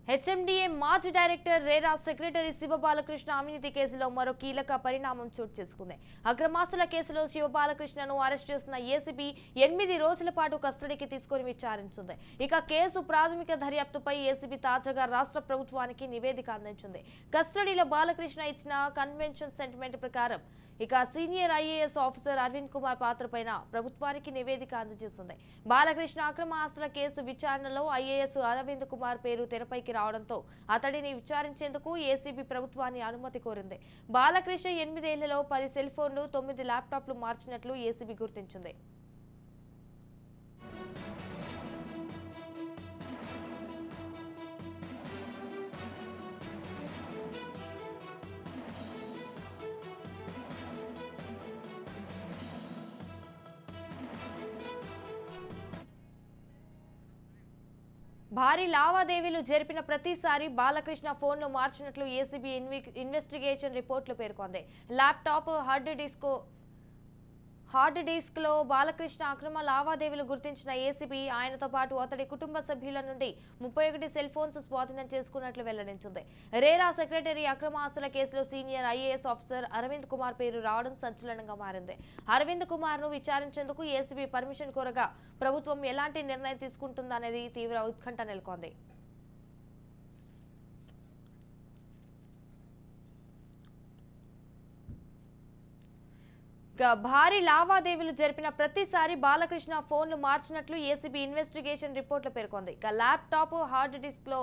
HMDA మాజీ director RERA secretary Shiva Balakrishna అవినీతి కేసులో మరో కీలక పరిణామం చోటు చేసుకుంది. అక్రమాస్తుల కేసులో శివబాలకృష్ణను అరెస్ట్ చేసిన ఏసీబీ 8 రోజుల పాటు కస్టడీకి తీసుకుని విచారించింది. ఇక కేసు ప్రాథమిక దర్యాప్తుపై ఏసీబీ తాజాగా రాష్ట్ర ప్రభుత్వానికి నివేదిక అందించింది. కస్టడీలో బాలకృష్ణ ఇచ్చిన కన్వెన్షన్ సెంటిమెంట్ ప్రకారం ఇక senior IAS officer Arvind Kumar పాత్రపైన ప్రభుత్వానికి నివేదిక అందజేసింది. బాలకృష్ణ అక్రమ ఆస్తుల కేసు విచారణలో ఐఏఎస్ అరవింద్ కుమార్ పేరు తెరపైకి రావడంతో అతడిని విచారించేందుకు ఏసీబీ ప్రభుత్వాన్ని అనుమతి కోరింది. బాలకృష్ణ 8 ఏళ్లలో 10 సెల్ ఫోన్లు 9 ల్యాప్టాప్లు మార్చినట్లు ఏసీబీ గుర్తించింది. భారీ లావాదేవీలు జరిపిన ప్రతిసారి బాలకృష్ణ ఫోన్ను మార్చినట్లు ఏసీబీ ఇన్వెస్టిగేషన్ రిపోర్టులు పేర్కొంది. ల్యాప్టాప్, హార్డ్ డిస్క్ లో బాలకృష్ణ అక్రమ లావాదేవీలు గుర్తించిన ఏసీబీ ఆయనతో పాటు అతడి కుటుంబ సభ్యుల నుండి 31 సెల్ ఫోన్స్ స్వాధీనం చేసుకున్నట్లు వెల్లడించింది. రేరా సెక్రటరీ అక్రమ ఆస్తుల కేసులో senior IAS officer Arvind Kumar పేరు రావడం సంచలనంగా మారింది. అరవింద్ కుమార్ ను విచారించేందుకు ఏసీబీ పర్మిషన్ కోరగా ప్రభుత్వం ఎలాంటి నిర్ణయం తీసుకుంటుందనేది తీవ్ర ఉత్కంఠ నెలకొంది. భారీ లావాదేవీలు జరిపిన ప్రతిసారి బాలకృష్ణ ఫోన్లు మార్చినట్లు ఏసీబీ ఇన్వెస్టిగేషన్ రిపోర్టులు పేర్కొంది. ఇక ల్యాప్టాప్, హార్డ్ డిస్క్ లో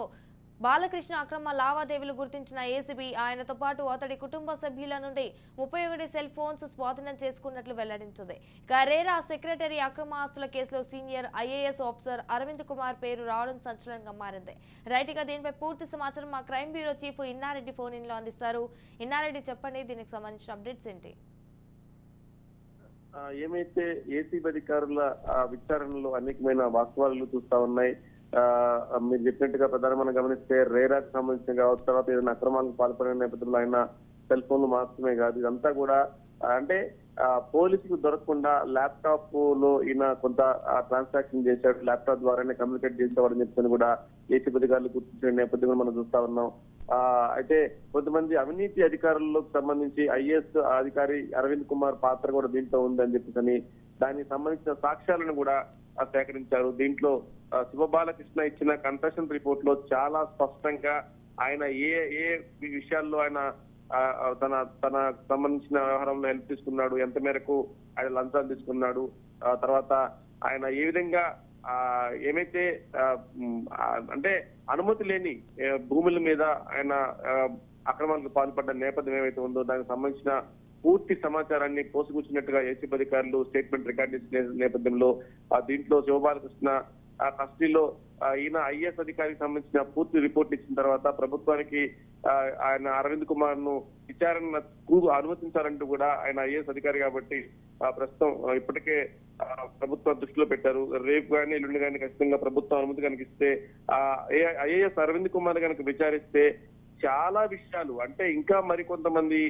బాలకృష్ణ అక్రమ లావాదేవీలు గుర్తించిన ఏసీబీ ఆయనతో పాటు అతడి కుటుంబ సభ్యుల నుండి 31 సెల్ ఫోన్స్ స్వాధీనం చేసుకున్నట్లు వెల్లడించింది. ఇక రేరా సెక్రటరీ అక్రమ ఆస్తుల కేసులో senior IAS officer Arvind Kumar పేరు రావడం సంచలనంగా మారింది. రైట్ గా దీనిపై పూర్తి సమాచారం మా crime bureau chief Inna Reddy phone in లో అందిస్తారు. ఇన్నారెడ్డి, చెప్పండి, దీనికి సంబంధించిన అప్డేట్స్ ఏంటి? ఏమైతే ఏసీబీ అధికారుల విచారణలో అనేకమైన వాస్తవాలు చూస్తా ఉన్నాయి. మీరు చెప్పినట్టుగా ప్రధానమైన గమనిస్తే రేరాకు సంబంధించిన కావచ్చు, తర్వాత ఏదైనా అక్రమాలకు పాల్పడిన నేపథ్యంలో ఆయన సెల్ ఫోన్లు మాత్రమే కాదు, ఇదంతా కూడా అంటే పోలీసుకు దొరకకుండా ల్యాప్టాప్ లో ఈయన కొంత ట్రాన్సాక్షన్ చేశాడు, ల్యాప్టాప్ ద్వారానే కమ్యూనికేట్ చేసేవాడని చెప్పని కూడా ఏసీబీ అధికారులు గుర్తించిన నేపథ్యంలో మనం చూస్తా ఉన్నాం. అయితే కొంతమంది అవినీతి అధికారులకు సంబంధించి ఐఏఎస్ అధికారి అరవింద్ కుమార్ పాత్ర కూడా దీంట్లో ఉందని చెప్పేసి దానికి సంబంధించిన సాక్ష్యాలను కూడా సేకరించారు. దీంట్లో శివబాలకృష్ణ ఇచ్చిన కన్ఫెషన్ రిపోర్ట్ లో చాలా స్పష్టంగా ఆయన ఏ ఏ విషయాల్లో ఆయన తన సంబంధించిన వ్యవహారంలో హెల్ప్ తీసుకున్నాడు, ఎంత మేరకు ఆయన లంచాలు తీసుకున్నాడు, తర్వాత ఆయన ఏ విధంగా ఏమైతే అంటే అనుమతి లేని భూముల మీద ఆయన అక్రమాలకు పాల్పడ్డ నేపథ్యం ఏమైతే ఉందో దానికి సంబంధించిన పూర్తి సమాచారాన్ని పోసుకొచ్చినట్టుగా ఏసీబీ అధికారులు స్టేట్మెంట్ రికార్డ్ చేసిన నేపథ్యంలో దీంట్లో శివబాలకృష్ణ కస్టడీలో ఈయన ఐఏఎస్ అధికారికి సంబంధించిన పూర్తి రిపోర్ట్ ఇచ్చిన తర్వాత ప్రభుత్వానికి ఆయన అరవింద్ కుమార్ ను విచారణకు అనుమతించాలంటూ కూడా ఆయన ఐఏఎస్ అధికారి కాబట్టి ప్రస్తుతం ఇప్పటికే ప్రభుత్వం దృష్టిలో పెట్టారు. రేపు కానీ ఎల్లుండి కానీ ఖచ్చితంగా ప్రభుత్వం అనుమతి కనిపిస్తే ఐఏఎస్ అరవింద్ కుమార్ కనుక విచారిస్తే చాలా విషయాలు అంటే ఇంకా మరికొంతమంది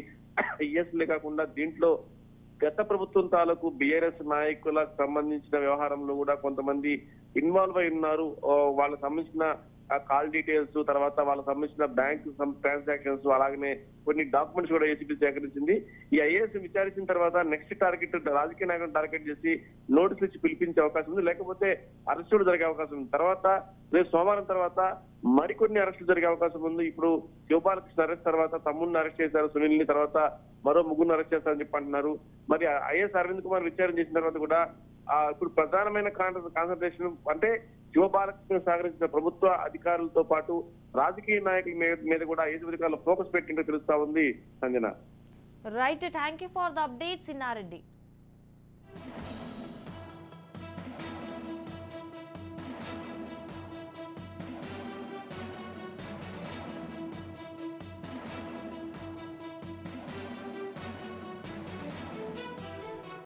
ఐఏఎస్లే కాకుండా దీంట్లో గత ప్రభుత్వం తాలూకు బీఆర్ఎస్ నాయకులకు సంబంధించిన వ్యవహారంలో కూడా కొంతమంది ఇన్వాల్వ్ అయి ఉన్నారు. వాళ్ళకి సంబంధించిన కాల్ డీటెయిల్స్, తర్వాత వాళ్ళకి సంబంధించిన బ్యాంక్ ట్రాన్సాక్షన్స్, అలాగనే కొన్ని డాక్యుమెంట్స్ కూడా ఏసీబీ సేకరించింది. ఈ ఐఏఎస్ విచారించిన తర్వాత నెక్స్ట్ టార్గెట్ రాజకీయ నాయకులను టార్గెట్ చేసి నోటీసులు ఇచ్చి పిలిపించే అవకాశం ఉంది, లేకపోతే అరెస్టులు జరిగే అవకాశం ఉంది. తర్వాత రేపు సోమవారం తర్వాత మరికొన్ని అరెస్టులు జరిగే అవకాశం ఉంది. ఇప్పుడు శివబాలకృష్ణ అరెస్ట్ తర్వాత తమ్ముడిని అరెస్ట్ చేశారు, సునీల్ ని, తర్వాత మరో 3 అరెస్ట్ చేస్తారని చెప్పి అంటున్నారు. మరి ఐఏఎస్ అరవింద్ కుమార్ విచారణ చేసిన తర్వాత కూడా ఇప్పుడు ప్రధానమైన కాన్సన్ట్రేషన్ అంటే శివబాలకృష్ణ సహకరించిన ప్రభుత్వ అధికారులతో పాటు రాజకీయ నాయకుల మీద కూడా ఏసీబీ అధికారులు ఫోకస్ పెట్టిందో తెలుస్తా ఉంది. Sanjana, right, thank you for the updates Inna Reddy.